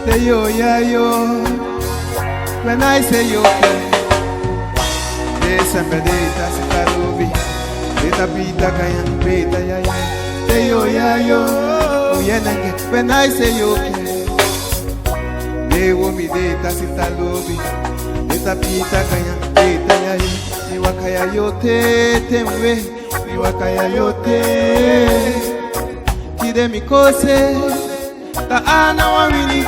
Say yo, yeah, yo. When I say yo, yes, I'm a data, Sitarubi. Data Pita, Kayan, Beta, yeah. Say yo, yeah, yo. When I say yo, they will be data, Sitarubi. Data Pita, Kayan, Beta, yeah. You wakaya yote, temwe. You wakaya yote. Kidemi kose. Ta ana wawini.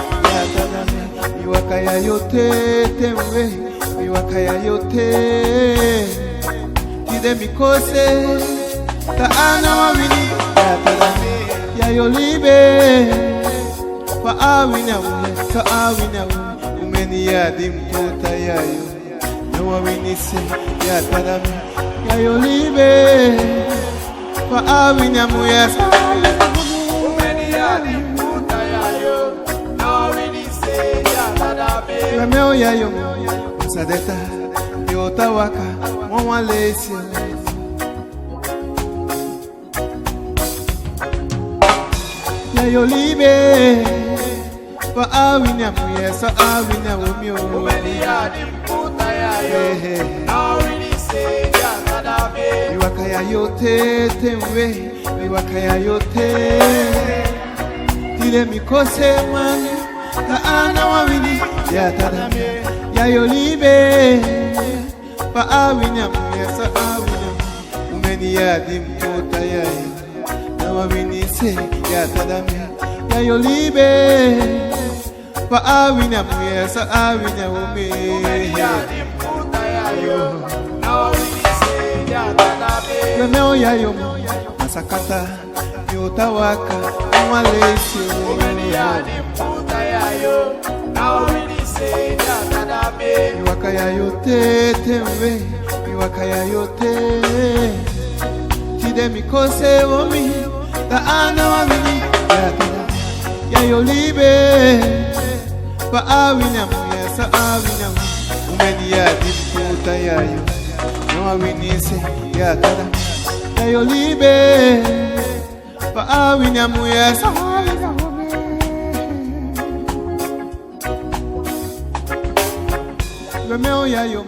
Miwakaya yote temwe, miwakaya yote kide mikose ta ana wawini ya yolibe fa awina umeni yadi mkota yayo na wawini se ya tadami ya yolibe fa awina muyasa umeni yadi mkota yayo na wawini se Rameo yayo sadeta yota waka mwa lesi yayo libe fa awinya muyesa awinya womyo umeni yadi mputa yayo awini se yakadabe iwaka yayote temwe iwaka yayote tile mikose mwana ta ana wawini ya tadamia ya yolibe fa awinya muyasa awinya umeni yadi mkota yayo na wawini se ya tadamia ya yolibe fa awinya muyasa awinya umeni yadi mkota yayo na wawini se ya tadamia Rameo yayo masakata yotawaka mwalesi umeni yadi mkota yayo Miwakaya yote temwe, miwakaya yote Kide mikose womi, ta ana wawini ya tada ya yolibe fa awinya muyasa awinya umeni yadi mkuta yayo na wawini se ya tada ya yolibe fa awinya muyasa awinya Rameo yayo